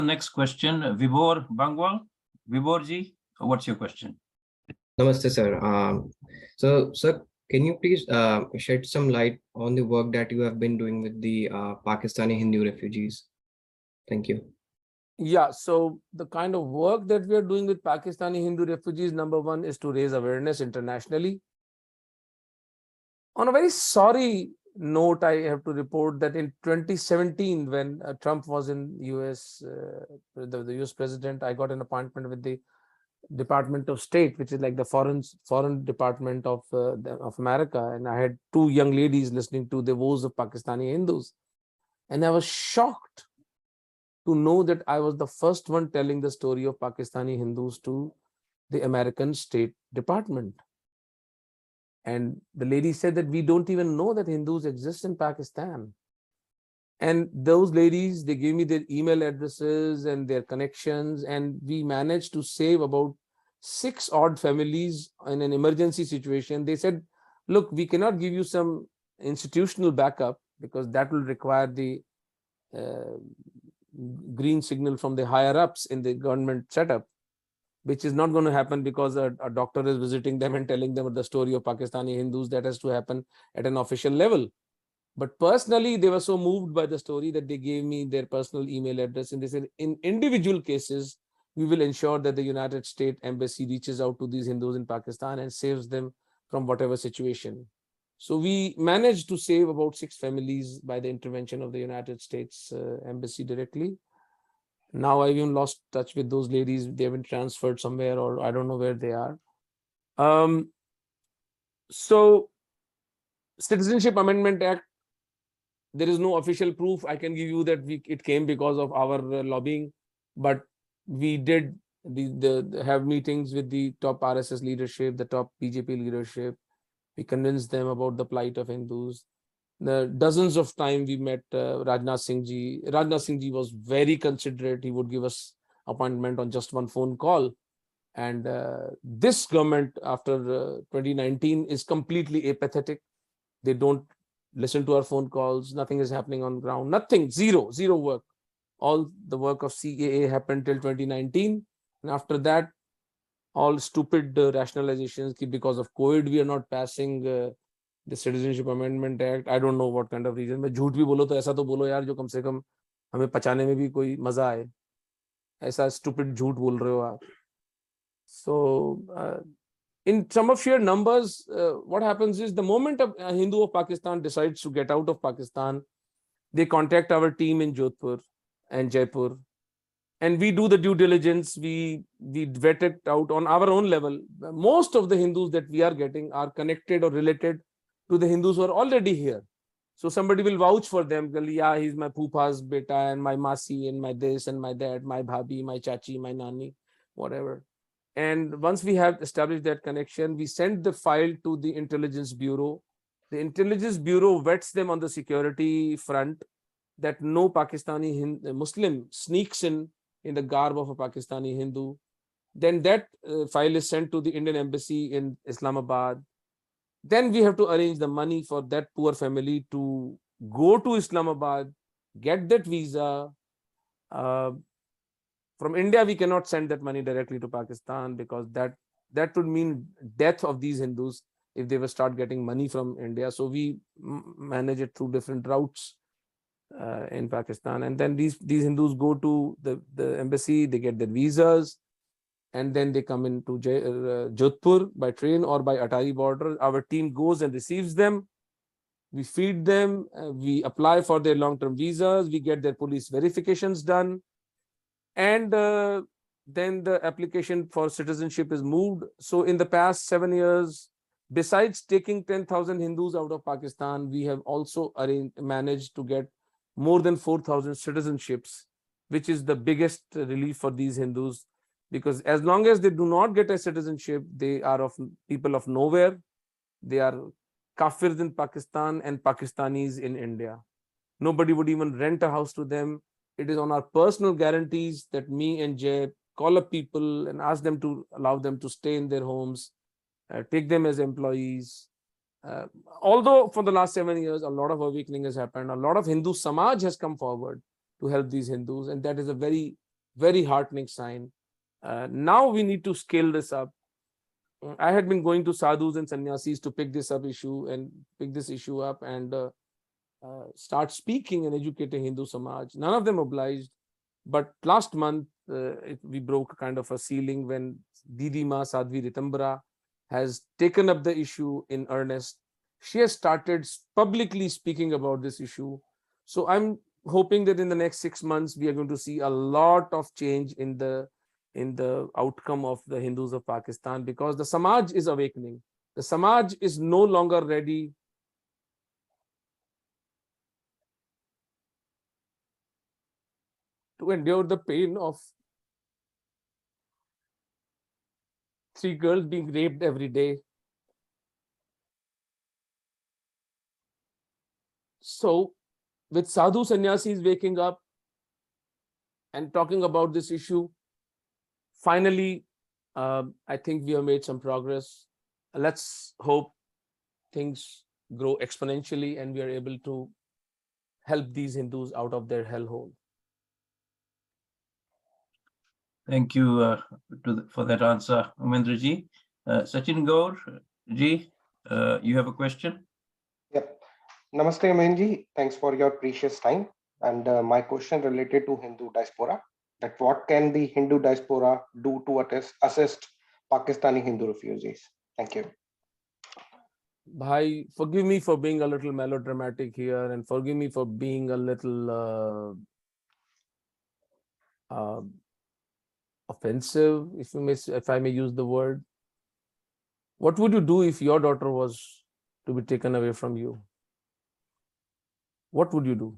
Next question, Vibhor Bangwal. Vibhorji, what's your question? Namaste, sir. Sir, can you please shed some light on the work that you have been doing with the Pakistani Hindu refugees? Thank you. Yeah, so the kind of work that we are doing with Pakistani Hindu refugees, number one, is to raise awareness internationally. On a very sorry note, I have to report that in 2017, when Trump was in US, the US president, I got an appointment with the Department of State, which is like the foreign department of America, and I had two young ladies listening to the woes of Pakistani Hindus, and I was shocked to know that I was the first one telling the story of Pakistani Hindus to the American State Department. And the lady said that we don't even know that Hindus exist in Pakistan. And those ladies, they gave me their email addresses and their connections, and we managed to save about 6 odd families in an emergency situation. They said, look, we cannot give you some institutional backup because that will require the green signal from the higher ups in the government setup, which is not going to happen because a doctor is visiting them and telling them the story of Pakistani Hindus. That has to happen at an official level. But personally, they were so moved by the story that they gave me their personal email address, and they said, in individual cases, we will ensure that the United States Embassy reaches out to these Hindus in Pakistan and saves them from whatever situation. So we managed to save about 6 families by the intervention of the United States Embassy directly. Now I've even lost touch with those ladies. They have been transferred somewhere, or I don't know where they are. So Citizenship Amendment Act, there is no official proof I can give you that it came because of our lobbying, but we did have meetings with the top RSS leadership, the top BJP leadership. We convinced them about the plight of Hindus. The dozens of times we met Rajnath Singh ji. Rajnath Singh ji was very considerate. He would give us appointment on just one phone call. And this government after 2019 is completely apathetic. They don't listen to our phone calls. Nothing is happening on ground. Nothing. Zero work. All the work of CAA happened till 2019. And after that, all stupid rationalizations because of COVID, we are not passing the Citizenship Amendment Act. I don't know what kind of reason. मैं झूठ भी बोलो तो ऐसा तो बोलो यार जो कम से कम हमें पचाने में भी कोई मजा आए. ऐसा stupid झूठ बोल रहे हो आप. So in some of sheer numbers, what happens is the moment a Hindu of Pakistan decides to get out of Pakistan, they contact our team in Jodhpur and Jaipur, and we do the due diligence. We vet it out on our own level. Most of the Hindus that we are getting are connected or related to the Hindus who are already here. So somebody will vouch for them. Yeah, he's my Poopa's beta and my Masi and my this and my that, my Bhabi, my Chachi, my Nani, whatever. And once we have established that connection, we send the file to the Intelligence Bureau. The Intelligence Bureau vets them on the security front that no Pakistani Muslim sneaks in the garb of a Pakistani Hindu. Then that file is sent to the Indian Embassy in Islamabad. Then we have to arrange the money for that poor family to go to Islamabad, get that visa. From India, we cannot send that money directly to Pakistan because that would mean death of these Hindus if they will start getting money from India. So we manage it through different routes in Pakistan. And then these Hindus go to the embassy, they get their visas, and then they come into Jodhpur by train or by Atari border. Our team goes and receives them. We feed them. We apply for their long-term visas. We get their police verifications done. And then the application for citizenship is moved. So in the past 7 years, besides taking 10,000 Hindus out of Pakistan, we have also managed to get more than 4,000 citizenships, which is the biggest relief for these Hindus. Because as long as they do not get a citizenship, they are people of nowhere. They are kafirs in Pakistan and Pakistanis in India. Nobody would even rent a house to them. It is on our personal guarantees that me and Jay call up people and ask them to allow them to stay in their homes, take them as employees. Although for the last 7 years, a lot of awakening has happened. A lot of Hindu Samaj has come forward to help these Hindus. And that is a very very heartening sign. Now we need to scale this up. I had been going to sadhus and sannyasis to pick this issue up and start speaking and educating Hindu Samaj. None of them obliged. But last month, we broke kind of a ceiling when Didi Ma Sadhvi Ritambara has taken up the issue in earnest. She has started publicly speaking about this issue. So I'm hoping that in the next 6 months, we are going to see a lot of change in the outcome of the Hindus of Pakistan, because the Samaj is awakening. The Samaj is no longer ready to endure the pain of 3 girls being raped every day. So with sadhu sannyasis waking up and talking about this issue, finally, I think we have made some progress. Let's hope things grow exponentially and we are able to help these Hindus out of their hellhole. Thank you for that answer, Omendra ji. Sachin Gaur ji, you have a question? Yep. Namaste, Amenji. Thanks for your precious time. And my question related to Hindu diaspora, that what can the Hindu diaspora do to assist Pakistani Hindu refugees? Thank you. Bhai, forgive me for being a little melodramatic here, and forgive me for being a little offensive, if I may use the word. What would you do if your daughter was to be taken away from you? What would you do?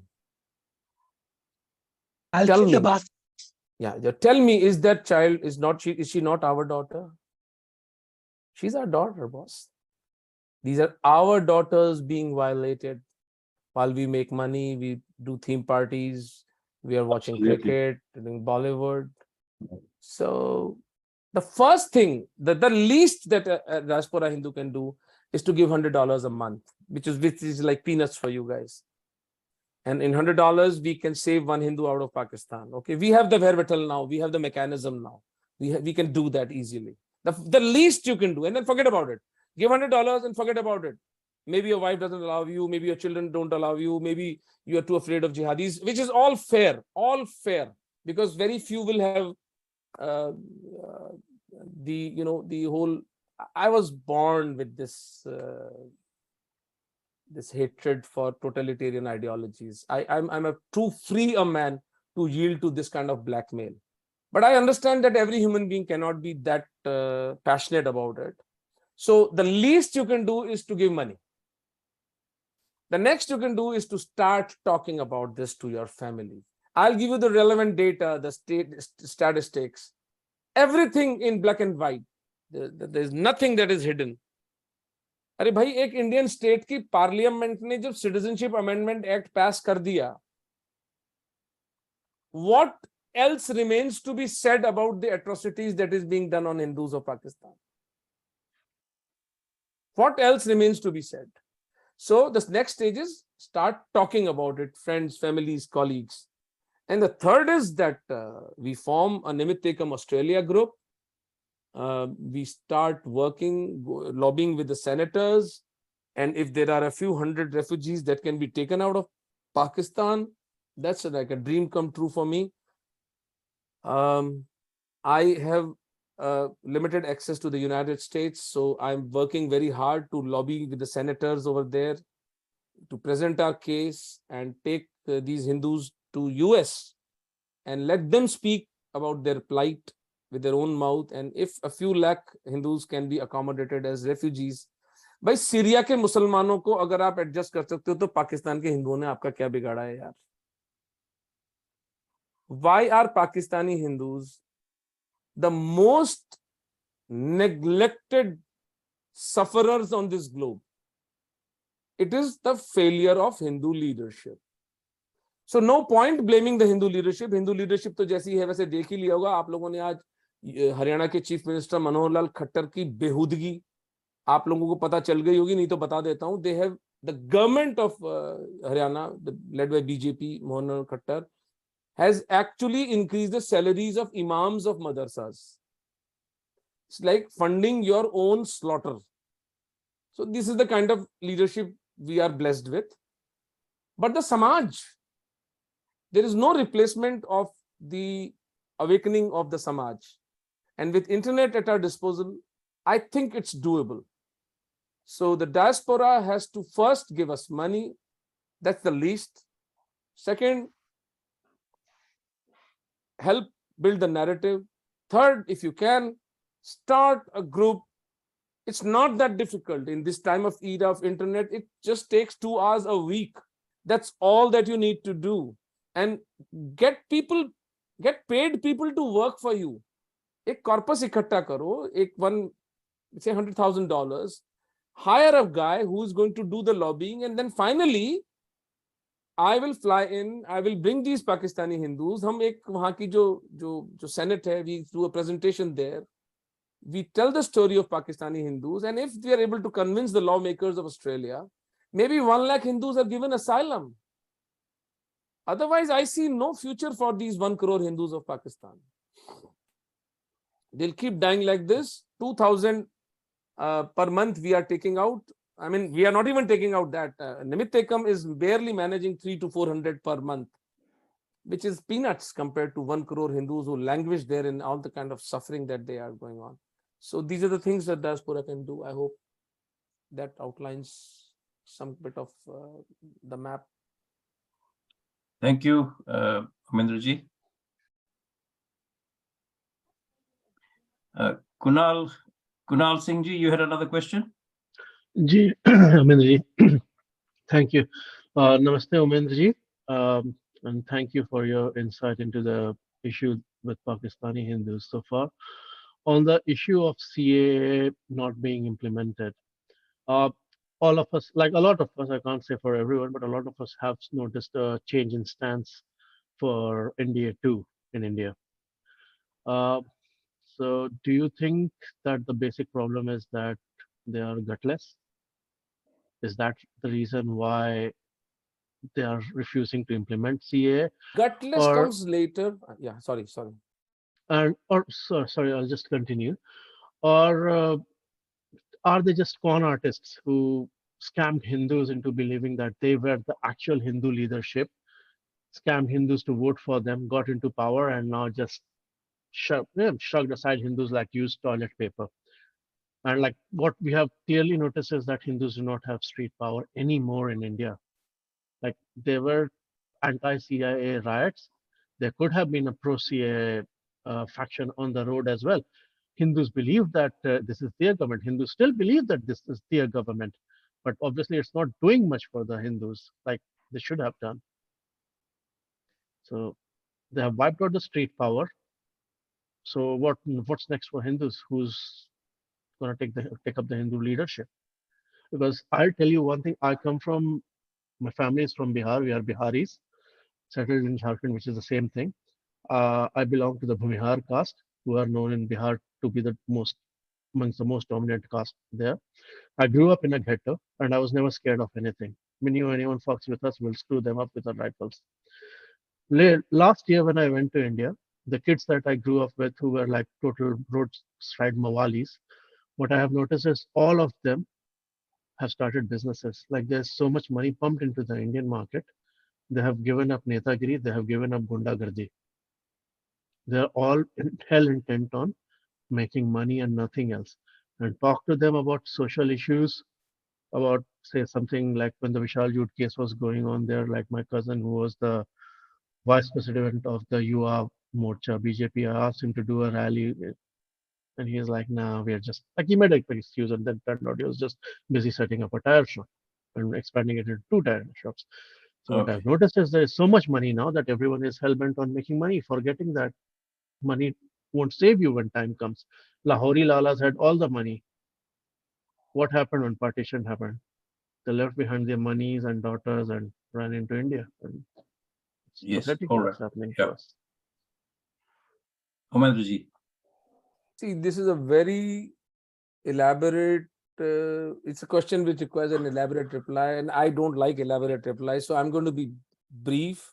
I'll Tell fill the me. bath. Yeah, tell me, is that child, is she not our daughter? She's our daughter, boss. These are our daughters being violated while we make money, we do theme parties, we are watching cricket, doing Bollywood. So the first thing, the least that a diaspora Hindu can do is to give $100 a month, which is like peanuts for you guys. And in $100, we can save one Hindu out of Pakistan. Okay, we have the wherewithal now, we have the mechanism now. We can do that easily. The least you can do, and then forget about it. Give $100 and forget about it. Maybe your wife doesn't allow you, maybe your children don't allow you, maybe you are too afraid of jihadis, which is all fair, because very few will have the whole. I was born with this hatred for totalitarian ideologies. I'm a too free a man to yield to this kind of blackmail. But I understand that every human being cannot be that passionate about it. So the least you can do is to give money. The next you can do is to start talking about this to your family. I'll give you the relevant data, the state statistics, everything in black and white. There's nothing that is hidden. अरे भाई, एक Indian state की parliament ने जब citizenship amendment act पास कर दिया, what else remains to be said about the atrocities that is being done on Hindus of Pakistan? What else remains to be said? So the next stage is start talking about it, friends, families, colleagues. And the third is that we form a Nimit Ekam Australia group. We start working, lobbying with the senators. And if there are a few hundred refugees that can be taken out of Pakistan, that's like a dream come true for me. I have limited access to the United States, so I'm working very hard to lobby with the senators over there to present our case and take these Hindus to US and let them speak about their plight with their own mouth. And if a few lakh Hindus can be accommodated as refugees, भाई Syria के मुसलमानों को अगर आप adjust कर सकते हो तो पाकिस्तान के हिंदुओं ने आपका क्या बिगाड़ा है यार? Why are Pakistani Hindus the most neglected sufferers on this globe? It is the failure of Hindu leadership. So no point blaming the Hindu leadership. Hindu leadership तो जैसी है वैसे देख ही लिया होगा आप लोगों ने। आज हरियाणा के चीफ मिनिस्टर मनोहर लाल खट्टर की बेहूदगी आप लोगों को पता चल गई होगी, नहीं तो बता देता हूं। They have the government of Haryana, led by BJP, Mohan Khattar, has actually increased the salaries of imams of madrasas. It's like funding your own slaughter. So this is the kind of leadership we are blessed with. But the Samaj, there is no replacement of the awakening of the Samaj. And with internet at our disposal, I think it's doable. So the diaspora has to first give us money. That's the least. Second, help build the narrative. Third, if you can, start a group. It's not that difficult in this time of era of internet. It just takes 2 hours a week. That's all that you need to do. And get paid people to work for you. एक corpus इकट्ठा करो, say $100,000, hire a guy who is going to do the lobbying, and then finally I will fly in, I will bring these Pakistani Hindus. हम एक वहाँ की जो Senate है, we do a presentation there. We tell the story of Pakistani Hindus, and if we are able to convince the lawmakers of Australia, maybe 1 lakh Hindus are given asylum. Otherwise, I see no future for these 1 crore Hindus of Pakistan. They'll keep dying like this. 2,000 per month we are taking out. I mean, we are not even taking out that. Nimit Ekam is barely managing 300 to 400 per month, which is peanuts compared to 1 crore Hindus who languish there in all the kind of suffering that they are going on. So these are the things that diaspora can do. I hope that outlines some bit of the map. Thank you, Omendra ji. Kunal Singh ji, you had another question? Ji, Omendra ji, thank you. Namaste, Omendra ji, and thank you for your insight into the issue with Pakistani Hindus so far. On the issue of CAA not being implemented, all of us, like a lot of us, I can't say for everyone, but a lot of us have noticed a change in stance for NDA 2 in India. So do you think that the basic problem is that they are gutless? Is that the reason why they are refusing to implement CAA? Gutless comes later. Yeah, sorry. Sorry, I'll just continue. Or are they just con artists who scammed Hindus into believing that they were the actual Hindu leadership, scammed Hindus to vote for them, got into power, and now just shrugged aside Hindus like used toilet paper? And like what we have clearly noticed is that Hindus do not have street power anymore in India. Like there were anti-CIA riots. There could have been a pro-CIA faction on the road as well. Hindus believe that this is their government. Hindus still believe that this is their government. But obviously it's not doing much for the Hindus like they should have done. So they have wiped out the street power. So what's next for Hindus? Who's going to take up the Hindu leadership? Because I'll tell you one thing. My family is from Bihar. We are Biharis, settled in Jharkhand, which is the same thing. I belong to the Bhumihar caste, who are known in Bihar to be amongst the most dominant caste there. I grew up in a ghetto, and I was never scared of anything. We knew anyone fucks with us, we'll screw them up with our rifles. Last year, when I went to India, the kids that I grew up with, who were like total roadside mawalis, what I have noticed is all of them have started businesses. Like there's so much money pumped into the Indian market. They have given up Netagiri, they have given up Gundagardi. They're all hell intent on making money and nothing else. And talk to them about social issues, about say something like when the Vishal Yud case was going on there, like my cousin who was the vice president of the Yuva Morcha BJP, I asked him to do a rally and he's like, nah, we are just like, he made an excuse and then turned out he was just busy setting up a tire shop and expanding it into 2 tire shops. So what I've noticed is there is so much money now that everyone is hell-bent on making money, forgetting that money won't save you when time comes. Lahori Lalas had all the money. What happened when partition happened? They left behind their monies and daughters and ran into India. And it's pathetic what's happening to us. Omendra ji. See, this is a very elaborate, it's a question which requires an elaborate reply, and I don't like elaborate replies, so I'm going to be brief.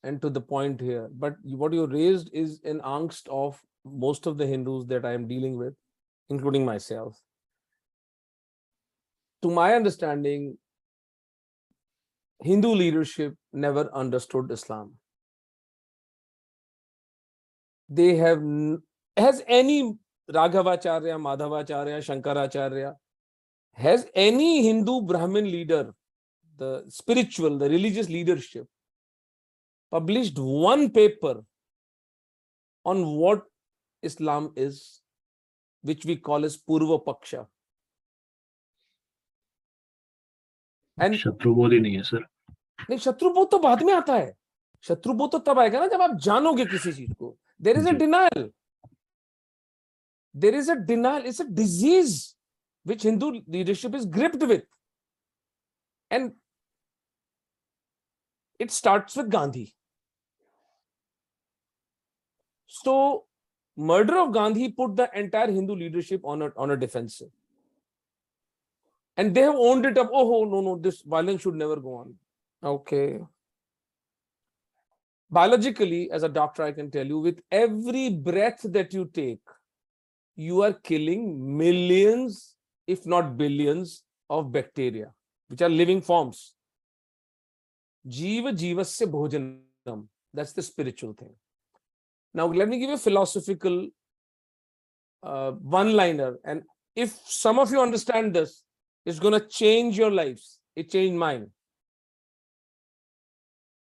and to the point here, but what you raised is an angst of most of the Hindus that I am dealing with, including myself. To my understanding, Hindu leadership never understood Islam. They have, has any Raghavacharya, Madhavacharya, Shankaracharya, has any Hindu Brahmin leader, the spiritual, the religious leadership, published one paper on what Islam is, which we call as Purva Paksha? And शत्रुबोध ही नहीं है sir. नहीं, शत्रुबोध तो बाद में आता है. शत्रुबोध तो तब आएगा ना जब आप जानोगे किसी चीज को. There is a denial. There is a denial. It's a disease which Hindu leadership is gripped with. And it starts with Gandhi. So, murder of Gandhi put the entire Hindu leadership on a defensive. And they have owned it up. Oh, no, this violence should never go on. Okay. Biologically, as a doctor, I can tell you, with every breath that you take, you are killing millions, if not billions, of bacteria, which are living forms. Jiva jivasya bhojanam. That's the spiritual thing. Now, let me give you a philosophical one-liner. And if some of you understand this, it's going to change your lives. It changed mine.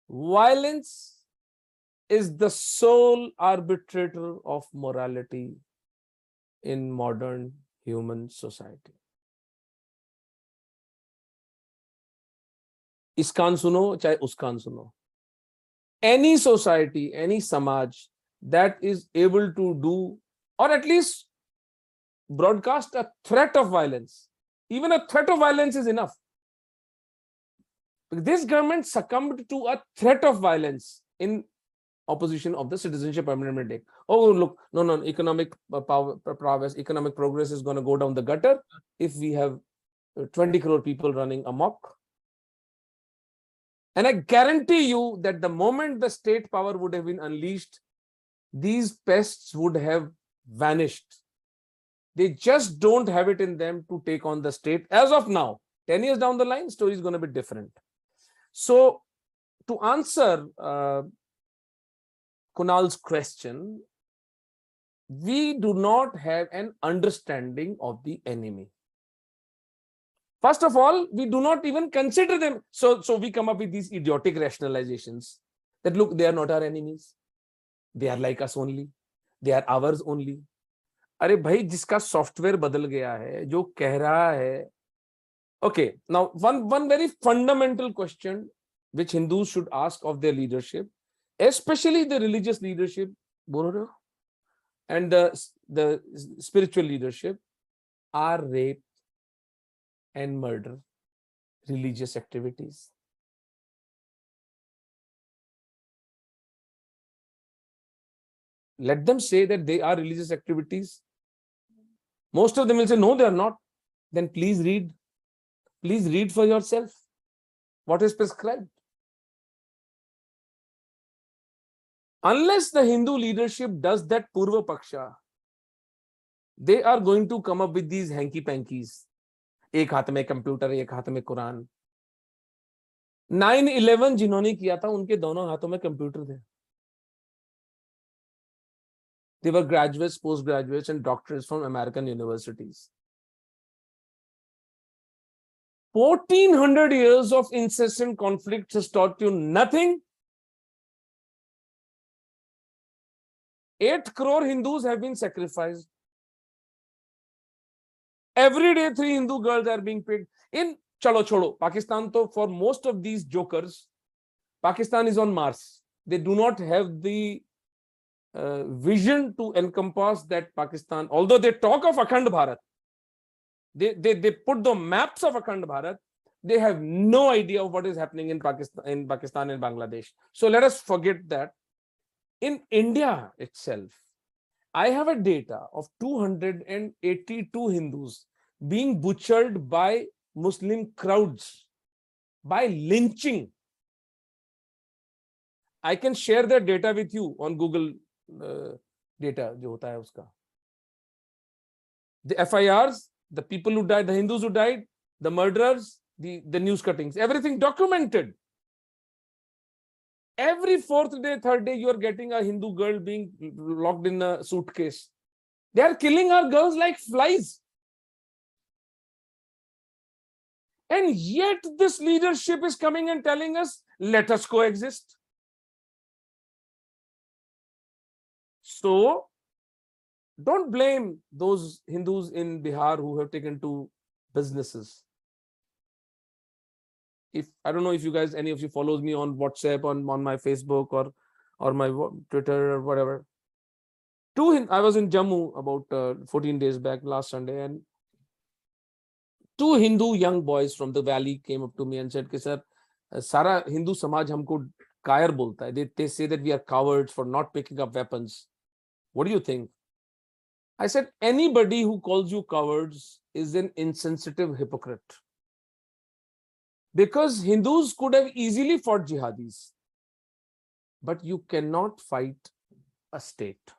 Violence is the sole arbitrator of morality in modern human society. Iskan suno, chahe uskan suno. Any society, any samaj that is able to do, or at least broadcast a threat of violence, even a threat of violence is enough. This government succumbed to a threat of violence in opposition of the Citizenship Amendment Act. Oh, look, no, economic prowess, economic progress is going to go down the gutter if we have 20 crore people running amok. And I guarantee you that the moment the state power would have been unleashed, these pests would have vanished. They just don't have it in them to take on the state. As of now, 10 years down the line, story is going to be different. So, to answer Kunal's question, we do not have an understanding of the enemy. First of all, we do not even consider them. So we come up with these idiotic rationalizations that, look, they are not our enemies. They are like us only. They are ours only. अरे भाई, जिसका software बदल गया है, जो कह रहा है. Okay, now one very fundamental question which Hindus should ask of their leadership, especially the religious leadership, and the spiritual leadership, are rape and murder religious activities? Let them say that they are religious activities. Most of them will say, no, they are not. Then please read. Please read for yourself what is prescribed. Unless the Hindu leadership does that Purva Paksha, they are going to come up with these hanky-pankies. एक हाथ में computer, एक हाथ में कुरान. 9/11 जिन्होंने किया था, उनके दोनों हाथों में कंप्यूटर थे. They were graduates, postgraduates, and doctors from American universities. 1400 years of incessant conflict has taught you nothing. 8 crore Hindus have been sacrificed. Every day, 3 Hindu girls are being picked. In Chalo Chodo, Pakistan, to for most of these jokers, Pakistan is on Mars. They do not have the vision to encompass that Pakistan. Although they talk of Akhand Bharat, they put the maps of Akhand Bharat. They have no idea of what is happening in Pakistan and Bangladesh. So let us forget that. In India itself, I have a data of 282 Hindus being butchered by Muslim crowds, by lynching. I can share that data with you on Google data जो होता है उसका. The FIRs, the people who died, the Hindus who died, the murderers, the news cuttings, everything documented. Every fourth day, third day, you are getting a Hindu girl being locked in a suitcase. They are killing our girls like flies. And yet this leadership is coming and telling us, let us coexist. So don't blame those Hindus in Bihar who have taken to businesses. If I don't know if you guys, any of you follows me on WhatsApp, on my Facebook or my Twitter or whatever. I was in Jammu about 14 days back last Sunday, and 2 Hindu young boys from the valley came up to me and said, sir, Sara Hindu Samaj humko kair bolta hai. They say that we are cowards for not picking up weapons. What do you think? I said, anybody who calls you cowards is an insensitive hypocrite. Because Hindus could have easily fought jihadis, but you cannot fight a state.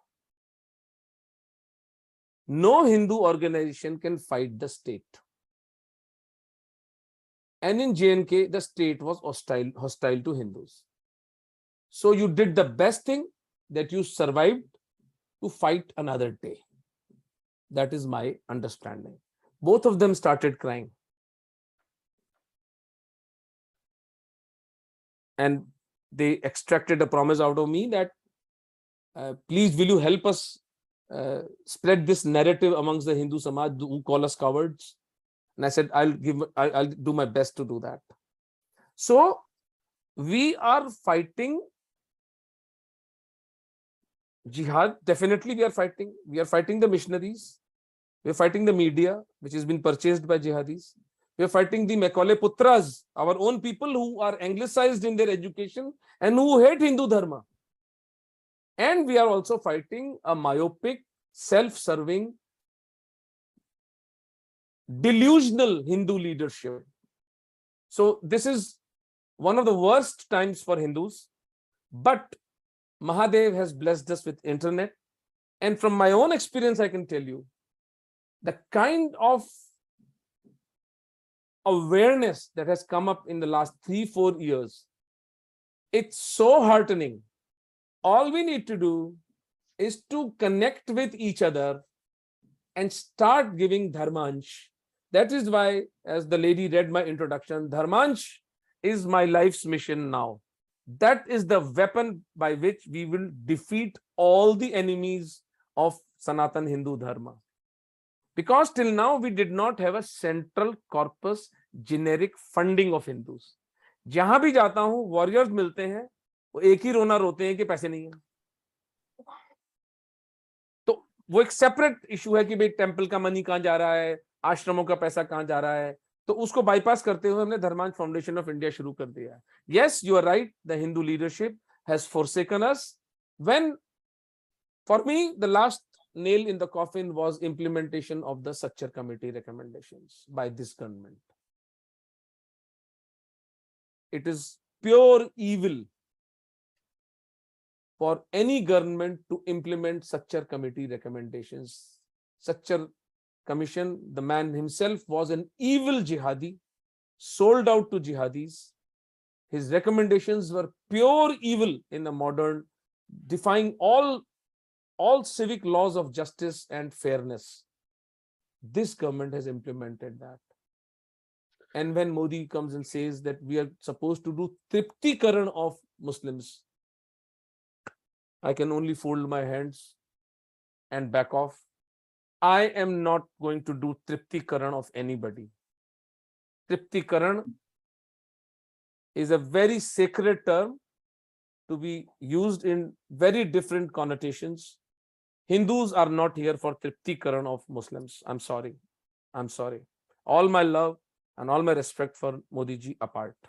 No Hindu organization can fight the state. And in J&K, the state was hostile to Hindus. So you did the best thing, that you survived to fight another day. That is my understanding. Both of them started crying. And they extracted a promise out of me that, please, will you help us spread this narrative amongst the Hindu Samaj who call us cowards? And I said, I'll do my best to do that. So we are fighting jihad. Definitely we are fighting. We are fighting the missionaries. We are fighting the media, which has been purchased by jihadis. We are fighting the Macaulay Putras, our own people who are anglicized in their education and who hate Hindu Dharma. And we are also fighting a myopic, self-serving, delusional Hindu leadership. So this is one of the worst times for Hindus. But Mahadev has blessed us with internet. And from my own experience, I can tell you, the kind of awareness that has come up in the last 3-4 years, it's so heartening. All we need to do is to connect with each other and start giving dharmansh. That is why, as the lady read my introduction, dharmansh is my life's mission now. That is the weapon by which we will defeat all the enemies of Sanatan Hindu Dharma. Because till now we did not have a central corpus generic funding of Hindus. जहां भी जाता हूं, warriors मिलते हैं, वो एक ही रोना रोते हैं कि पैसे नहीं है. तो वो एक सेपरेट इशू है कि भाई टेंपल का मनी कहां जा रहा है, आश्रमों का पैसा कहां जा रहा है. तो उसको बाईपास करते हुए हमने धर्मांश फाउंडेशन ऑफ इंडिया शुरू कर दिया है. Yes, you are right. The Hindu leadership has forsaken us. When, for me, the last nail in the coffin was implementation of the Sachar Committee recommendations by this government. It is pure evil for any government to implement Sachar Committee recommendations. Sachar Commission, the man himself was an evil jihadi, sold out to jihadis. His recommendations were pure evil in a modern, defying all civic laws of justice and fairness. This government has implemented that. And when Modi comes and says that we are supposed to do triptikaran of Muslims, I can only fold my hands and back off. I am not going to do triptikaran of anybody. Triptikaran is a very sacred term to be used in very different connotations. Hindus are not here for triptikaran of Muslims. I'm sorry. I'm sorry. All my love and all my respect for Modi ji apart.